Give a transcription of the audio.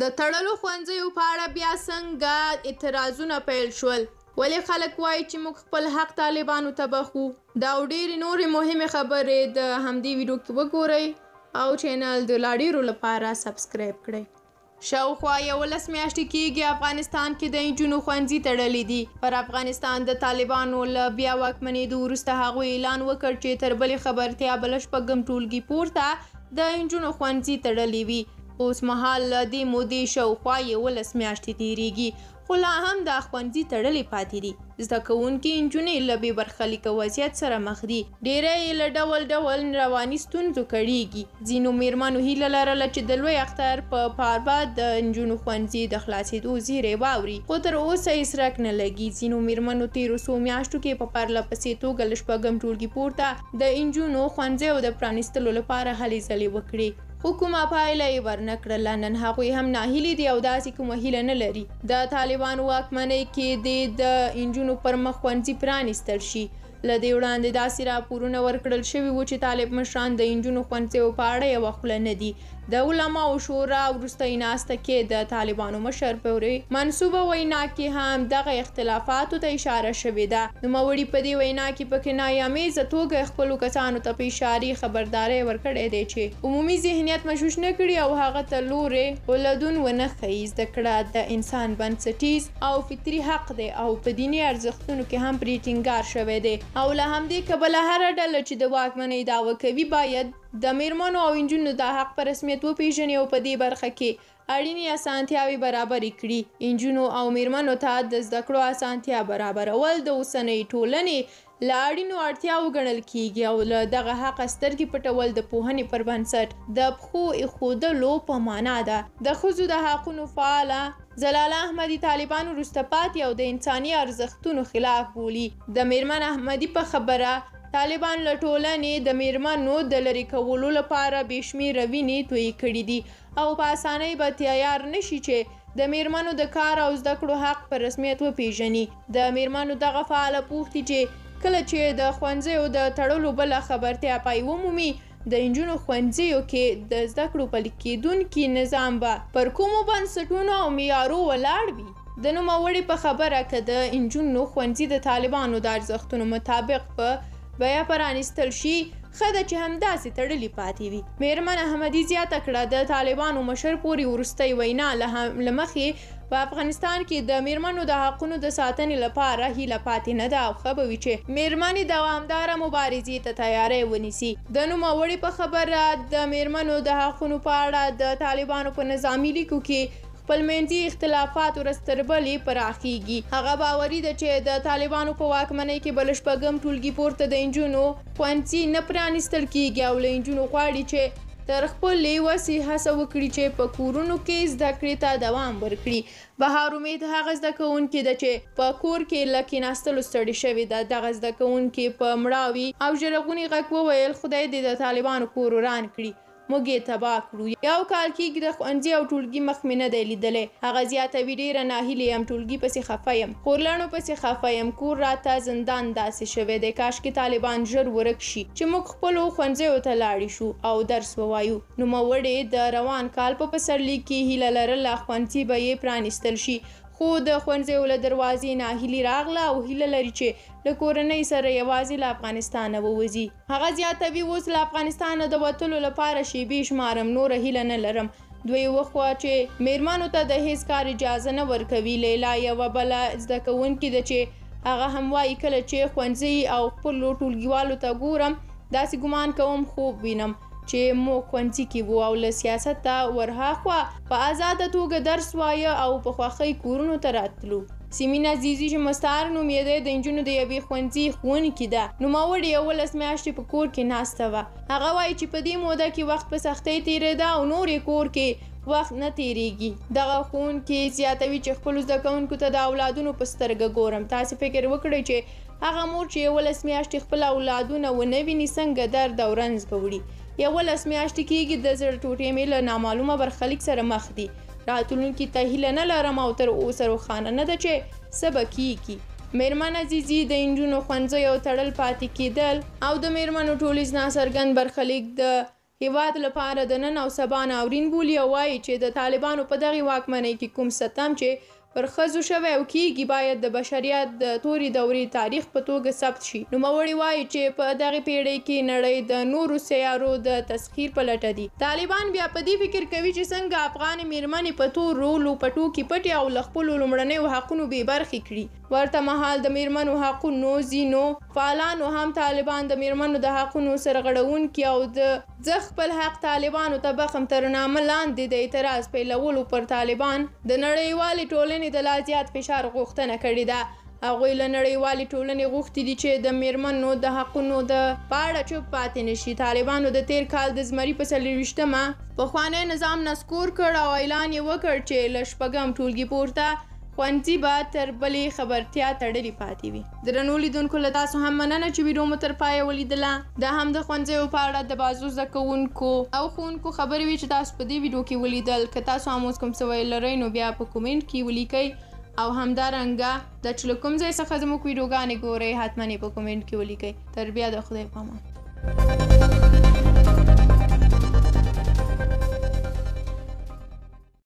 د تړلو ښوونځیو په اړه بیا څنګه اعتراضونه پیل شول؟ ولې خلک وایي چې موږ خپل حق طالبانو ته بخو؟ دا او ډېرې نورې مهمې خبرې د همدې ویډیو کې وګورئ او چینل د لا ډېرو لپاره سبسکرایب کړئ. شاوخوا 11 میاشتې کېږي افغانستان کې د نجونو ښوونځي تړلي دي. پر افغانستان د طالبانو له بیا واکمنېدو وروسته هغوی اعلان وکړ چې تر بلې خبرتیا بله شپږم ټولګي پورته د نجونو ښوونځي تړلي وي. اوس مهال له دې مودې شاوخوا 11 میاشتې تېرېږي خو لا هم دا ښوونځي تړلي پاتې دي. زده کوونکي نجونې له بې برخلیکه وضعیت سره مخ دي. ډېری یې له ډول ډول رواني ستونزو کړېږي. ځینو میرمنو هیله لرله چې د لوی اختر په پارباد د نجونو ښوونځي د خلاصېدو زیری واوري خو تر اوسه یې څرک نه لګي. ځینو میرمنو تېرو څو میاشتو کې په پرله پسې توګه له شپږم ټولګي پورته د نجونو ښوونځیو د پرانیستلو لپاره هلې ځلې وکړې خو کومه پایله یې ورنه کړله. نن هغوی هم ناهیلې دي او داسې کومه هیله نه لري د طالبانو واکمنۍ کې د نجونو پر مخ ښوونځي پرانیستل شي. له دې وړاندې داسې راپورونه ورکړل شوي وو چې طالب مشران د نجونو ښوونځیو په اړه یوه خوله نه دي. د علماو شورا وروستۍ ناسته کې د طالبانو مشر پورې منسوبه وینا کې هم دغه اختلافاتو ته اشاره شوې ده. نوموړي په دې وینا کې په کنایه‌آمیزه توګه خپلو کسانو ته په اشاري خبرداری ورکړی دی چې عمومي ذهنیت مشوش نه کړي او هغه ته لورې ولدون ونه ښیي. زده کړه د انسان بنسټیز او فطري حق دی او په دیني ارزښتونو کې هم پرې ټینګار شوی دی او له همدې کبله هره ډله چې د واکمنۍ دعوه کوي باید د میرمنو او نجونو د حق په رسمیت وپیژني او په دې برخه کې اړینې اسانتیاوې برابرې کړي. نجونو او میرمنو ته د زده کړو اسانتیا برابرول د اوسنۍ ټولنې له اړینو اړتیاوو ګڼل کیږي او له دغه حقه سترګې پټول د پوهنې پر بنسټ د پښو ایښودلو په معنا ده. د ښځو د حقونو فعاله زلاله احمدي طالبانو وروسته پاتې او د انساني ارزښتونو خلاف بولي. د میرمن احمدي په خبره طالبان له ټولنې د میرمنو د لرې کولو لپاره بې شمېره وینې تویې کړي دي او په اسانۍ به تیار نشي چې د میرمنو د کار او زده کړو حق په رسمیت وپیژني. د میرمنو دغه فعاله پوښتي چې کله چې د ښوونځیو د تړلو بله خبرتیا پای ومومي د نجونو ښوونځیو کې د زده کړو پلي کېدونکي نظام به پر کومو بنسټونو او معیارو ولاړ وي. د نوموړي په خبره که د نجونو ښوونځي د طالبانو د ارزښتونو مطابق په بیا پرانیستل شي ښه ده چې همداسې تړلي پاتې وي. میرمن احمدي زیاته کړه د طالبانو مشر پورې وروستۍ وینا له مخې په افغانستان کې د میرمنو د حقونو د ساتنې لپاره هیله پاتې نه ده او ښه به وي چې میرمنې دوامداره مبارزې ته تیاری ونیسي. د نوموړي په خبره د میرمنو د حقونو په اړه د طالبانو په نظامي لیکو کې خپلمنځي اختلافات ورځ تر بلې پراخیږي. هغه باوري ده چې د طالبانو په واکمنۍ کې به له شپږم ټولګي پورته د نجونو ښوونځي نه پرانیستل کیږي او له نجونو غواړي چې تر خپلې وسې هڅه وکړي چې په کورونو کې زده کړې ته دوام ورکړي. بهار امید هغه زده کوونکې ده چې په کور کې له کېناستلو ستړې شوې ده. دغه زده کوونکې په مړاوي او ژړغوني غږ وویل خدای دې د طالبانو کور وران کړي، موږ یې تباه کړو. 1 کال کېږي د ښوونځي او ټولګي مخ مې نه دی لیدلی. هغه زیاتوي ډېره ناهیلې یم، ټولګي پسې خفه یم، خورلڼو پسې خفه یم، کور راته زندان داسې شوی دی. کاشکې طالبان ژر ورک شي چې موږ خپلو ښوونځیو ته لاړې شو او درس ووایو. نوموړې د روان کال په پسرلي کې هیله لرله ښوونځي به یې پرانیستل شي خو د ښوونځیو له دروازې ناهیلي راغله او هیله لري چې له کورنۍ سره یوازې له افغانستانه ووځي. هغه زیاتوي اوس له افغانستانه د وتلو لپاره شیبې شمارم، نوره هیله نه لرم. دوی وخوه چې میرمنو ته د هیڅ کار اجازه نه ورکوي. لیلا یوه بله زده کوونکې ده چې هغه هم وایي کله چې ښوونځي او خپلو ټولګیوالو ته ګورم داسې ګمان کوم خوب وینم چې موږ ښوونځي کې وو او له سیاسته ورهاخوا په ازاده توګه درس وایه او په خوښۍ کورونو ته راتلو. سیمین عزیزي چې مستعار نوم یې دی د نجونو د یوې ښوونځي ښوونکې ده. نوموړې 11 میاشتې په کور کې ناسته وه. هغه وایي چې په دې موده کې وخت په سختۍ تېرېده او نور یې کور کې وخت نه تېرېږي. دغه ښوونکې زیاتوي چې خپلو زده کوونکو ته د اولادونو په سترګه ګورم. تاسې فکر وکړئ چې هغه مور چې 11 میاشتې خپل اولادونه ونه ویني څنګه درد او رنځ به وړي. 11 میاشتې کېږي د زړه ټوټې مې له نامعلومه برخلیک سره مخ دي. راتلونکي ته هیله نه لرم او تر اوسه روښانه نه ده چې څه به کېږي. میرمن عزیزي د نجونو ښوونځیو تړل پاتې کېدل او د میرمنو ټولیز ناڅرګند برخلیک د هیواد لپاره د نن او سبا ناورین بولي او وایي چې د طالبانو په دغې واکمنۍ کې کوم ستم چې پر ښځو شوی او کیږي باید د بشریت د تورې دورې تاریخ په توګه ثبت شي. نوموړي وایي چې په دغې پیړۍ کې نړۍ د نورو سیارو د تسخیر په لټه دي. طالبان بیا په دې فکر کوي چې څنګه افغانې میرمنې په تور رولو پټو کې پټې او له خپلو لومړنیو حقونو بې برخې کړي. ورته مهال د میرمنو حقونو ځینو فعالانو هم طالبان د میرمنو د حقونو سرغړونکي او د زه خپل حق طالبانو ته بخم تر نامه لاندې د اعتراض پیلولو پر طالبان د نړیوالې ټولنې د لا زیات فشار غوښتنه کړې ده. هغوی له نړیوالې ټولنې غوښتي دي چې د میرمنو د حقونو د پاړه چوپ پاتې نشي. طالبانو د تیر کال د زمري په 24مه پخوانی نظام نسکور کړ او اعلان یې وکړ چې له 6م ټولګي پورته ښوونځي به تر بلې خبرتیا تړلې پاتې وي. درنو لیدونکو له تاسو هم مننه چې ویډیو مو تر پایه ولیدله. دا هم د ښوونځیو په اړه د بازو زده کوونکو او ښوونکو خبرې وي چې تاسو په دې ویډیو کې ولیدل. که تاسو هم اوس کوم څه ویل لرئ نو بیا په کومنټ کې ولیکئ او همدارنګه د چې له کوم ځای څخه زموږ ویډیوګانې ګورئ حتما یې په کومنټ کې ولیکئ. تر بیا د خدای په امان.